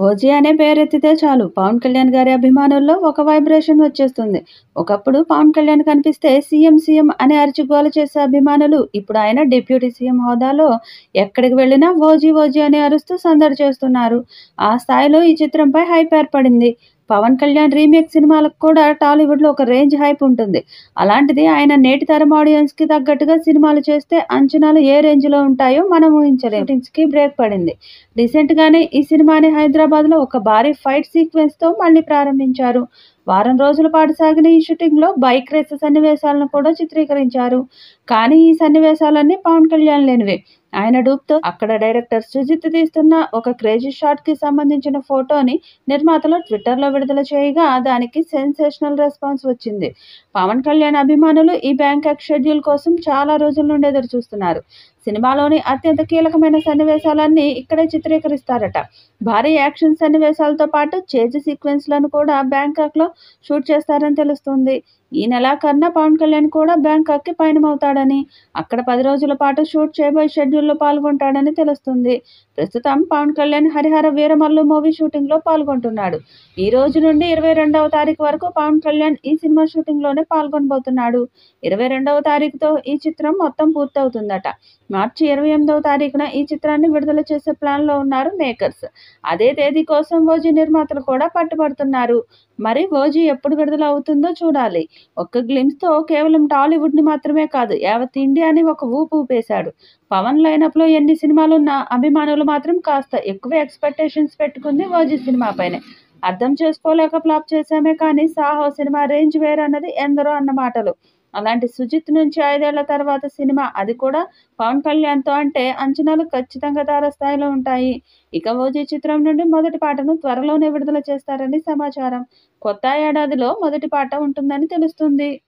OG అనే పేరెత్తితే చాలు పవన్ కళ్యాణ్ గారి అభిమానుల్లో ఒక వైబ్రేషన్ వచ్చేస్తుంది. ఒకప్పుడు పవన్ కళ్యాణ్ కనిపిస్తే సీఎం సీఎం అని అరిచి గోల చేసే అభిమానులు ఇప్పుడు ఆయన డిప్యూటీ సీఎం హోదాలో ఎక్కడికి వెళ్ళినా ఓజీ ఓజీ అని అరుస్తూ సందడి చేస్తున్నారు. ఆ స్థాయిలో ఈ చిత్రంపై హైప్ ఏర్పడింది. పవన్ కళ్యాణ్ రీమేక్ సినిమాలకు కూడా టాలీవుడ్లో ఒక రేంజ్ హైప్ ఉంటుంది. అలాంటిది ఆయన నేటి తరం ఆడియన్స్కి తగ్గట్టుగా సినిమాలు చేస్తే అంచనాలు ఏ రేంజ్లో ఉంటాయో మనం ఊహించలేం. షూటింగ్స్కి బ్రేక్ పడింది. రీసెంట్గానే ఈ సినిమాని హైదరాబాద్లో ఒక భారీ ఫైట్ సీక్వెన్స్తో మళ్ళీ ప్రారంభించారు. వారం రోజుల పాటు సాగిన ఈ షూటింగ్లో బైక్ రేసు సన్నివేశాలను కూడా చిత్రీకరించారు. కానీ ఈ సన్నివేశాలన్నీ పవన్ కళ్యాణ్ లేనివే. ఆయన డూప్తో అక్కడ డైరెక్టర్ సుజిత్ తీస్తున్న ఒక క్రేజీ షాట్కి సంబంధించిన ఫోటోని నిర్మాతలు ట్విట్టర్లో విడుదల చేయగా దానికి సెన్సేషనల్ రెస్పాన్స్ వచ్చింది. పవన్ కళ్యాణ్ అభిమానులు ఈ బ్యాంకాక్ షెడ్యూల్ కోసం చాలా రోజుల నుండి ఎదురు చూస్తున్నారు. సినిమాలోని అత్యంత కీలకమైన సన్నివేశాలన్నీ ఇక్కడే చిత్రీకరిస్తారట. భారీ యాక్షన్ సన్నివేశాలతో పాటు చేజ్ సీక్వెన్స్లను కూడా బ్యాంకాక్లో షూట్ చేస్తారని తెలుస్తుంది. ఈ నెలాఖరున పవన్ కళ్యాణ్ కూడా బ్యాంకాక్కి పయనమవుతాడని, అక్కడ 10 రోజుల పాటు షూట్ చేయబోయే షెడ్యూల్లో పాల్గొంటాడని తెలుస్తుంది. ప్రస్తుతం పవన్ కళ్యాణ్ హరిహర వీరమల్లు మూవీ షూటింగ్లో పాల్గొంటున్నాడు. ఈ రోజు నుండి 22వ తారీఖు వరకు పవన్ కళ్యాణ్ ఈ సినిమా షూటింగ్లోనే పాల్గొనబోతున్నాడు. 22వ తారీఖుతో ఈ చిత్రం మొత్తం పూర్తవుతుందట. మార్చి 28వ తారీఖున ఈ చిత్రాన్ని విడుదల చేసే ప్లాన్లో ఉన్నారు మేకర్స్. అదే తేదీ కోసం ఓజీ నిర్మాతలు కూడా పట్టుబడుతున్నారు. మరి ఓజీ ఎప్పుడు విడుదల అవుతుందో చూడాలి. ఒక్క గ్లిమ్స్తో కేవలం టాలీవుడ్ని మాత్రమే కాదు యావత్ ఇండియాని ఒక ఊపు ఊపేశాడు. పవన్ లైనప్లో ఎన్ని సినిమాలున్నా అభిమానులు మాత్రం కాస్త ఎక్కువ ఎక్స్పెక్టేషన్స్ పెట్టుకుంది ఓజీ సినిమాపైనే. అర్థం చేసుకోలేక ఫ్లాప్ చేశామే కానీ సాహో సినిమా రేంజ్ వేరన్నది ఎందరో అన్న మాటలు. అలాంటి సుజిత్ నుంచి 5 ఏళ్ల తర్వాత సినిమా, అది కూడా పవన్ కళ్యాణ్తో అంటే అంచనాలు ఖచ్చితంగా తారస్థాయిలో ఉంటాయి. ఇక ఓజీ చిత్రం నుండి మొదటి పాటను త్వరలోనే విడుదల చేస్తారని సమాచారం. కొత్త ఏడాదిలో మొదటి పాట ఉంటుందని తెలుస్తుంది.